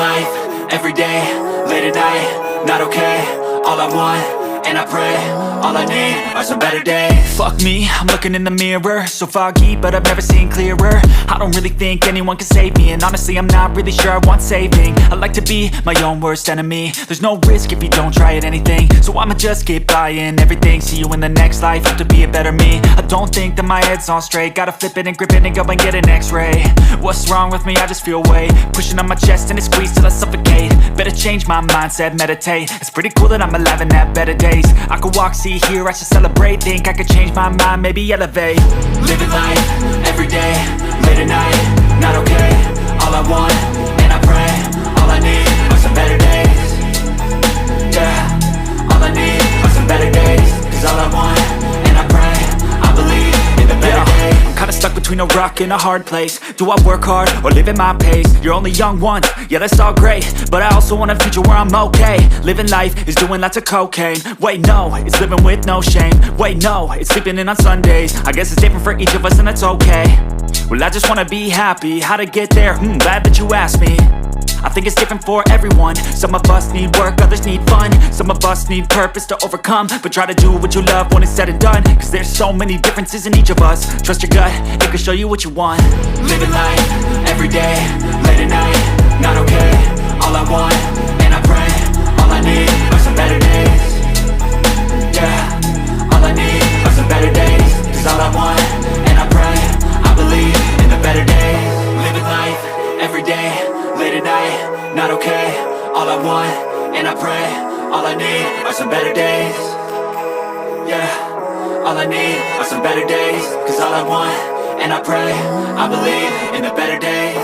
life, every day, late at night, not okay. All I want, and I pray, all I need are some better days. Fuck me, I'm looking in the mirror, so foggy, but I've never seen clearer. I don't really think anyone can save me, and honestly I'm not really sure I want saving. I like to be my own worst enemy. There's no risk if you don't try at anything, so I'ma just keep buying everything. See you in the next life, have to be a better me. I don't think that my head's on straight, gotta flip it and grip it and go and get an x-ray. What's wrong with me? I just feel weight pushing on my chest and it squeezes till I suffocate. Better change my mindset, meditate. It's pretty cool that I'm alive and have better days. I could walk, see, hear, I should celebrate. Think I could change my mind, maybe elevate. Living life, every day, late at night, not okay. All I want, and I pray, all I need are some better days. Yeah, all I need are some better days. Cause all I want, and I pray, I believe in the better days. I'm kinda stuck between a rock and a hard place. Do I work hard or live at my pace? You're only young once, yeah that's all great, but I also want a future where I'm okay. Living life is doing lots of cocaine. Wait no, it's living with no shame. Wait no, it's sleeping in on Sundays. I guess it's different for each of us and that's okay. Well I just wanna be happy, how to get there? Glad that you asked me. I think it's different for everyone. Some of us need work, others need fun. Some of us need purpose to overcome. But try to do what you love when it's said and done, cause there's so many differences in each of us. Trust your gut, it can show you what you want. Living life, every day, late at night, not okay. All I want, and I pray, all I need are some better days. Yeah, all I need are some better days. Cause all I want, and I pray, I believe in the better days. Living life, every day, late at night, not okay. All I want, and I pray, all I need are some better days. Yeah, all I need are some better days. Cause all I want, and I pray, I believe in the better days.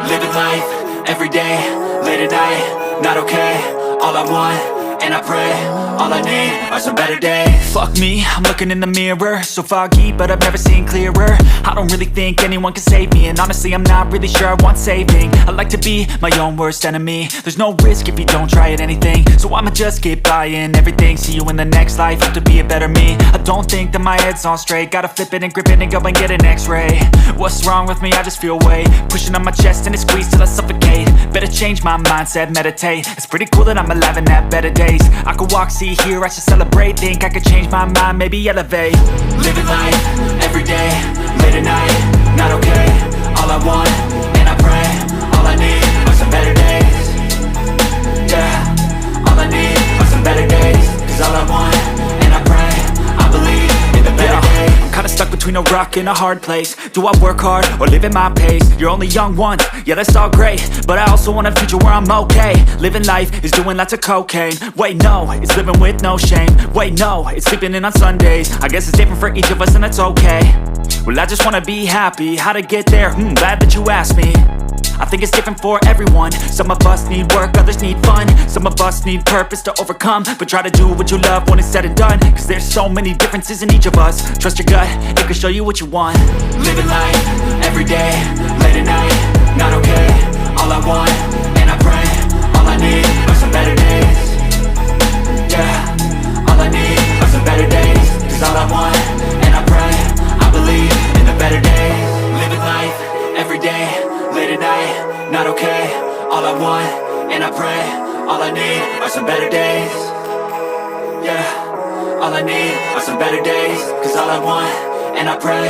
Living life, every day, late at night, not okay. All I want, and I pray, all I need are some better days. Fuck me, I'm looking in the mirror, so foggy, but I've never seen clearer. I don't really think anyone can save me, and honestly I'm not really sure I want saving. I like to be my own worst enemy. There's no risk if you don't try at anything, so I'ma just keep buying everything. See you in the next life, have to be a better me. I don't think that my head's on straight, gotta flip it and grip it and go and get an x-ray. What's wrong with me? I just feel weight pushing on my chest and it squeezes till I suffocate. Better change my mindset, meditate. It's pretty cool that I'm alive and have better days. I could walk, see, hear, I should celebrate. Think I could change my mind, maybe elevate. Living life, every day, late at night, not okay. All I want, and I pray, all I need are some better days. Yeah, all I need are some better days. Cause all I want, and I pray, I believe in the better days. I'm kinda stuck between a rock and a hard place. Do I work hard or live at my pace? You're only young once, yeah that's all great, but I also want a future where I'm okay. Living life is doing lots of cocaine. Wait no, it's living with no shame. Wait no, it's sleeping in on Sundays. I guess it's different for each of us and that's okay. Well I just wanna be happy, how to get there? Glad that you asked me. I think it's different for everyone. Some of us need work, others need fun. Some of us need purpose to overcome. But try to do what you love when it's said and done, cause there's so many differences in each of us. Trust your gut, it can show you what you want. Living life, every day, late at night, not okay. All I want, and I pray, all I need are some better days. Yeah, all I need are some better days. Cause all I want, and I pray, I believe in the better days. Living life, every day, late at night, not okay. All I want, and I pray, all I need are some better days. Yeah, all I need are some better days. Cause all I want, and I pray,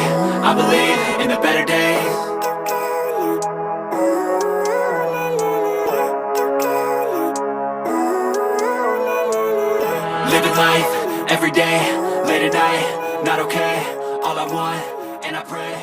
I believe in the better days. Living life, every day, late at night, not okay. All I want, and I pray.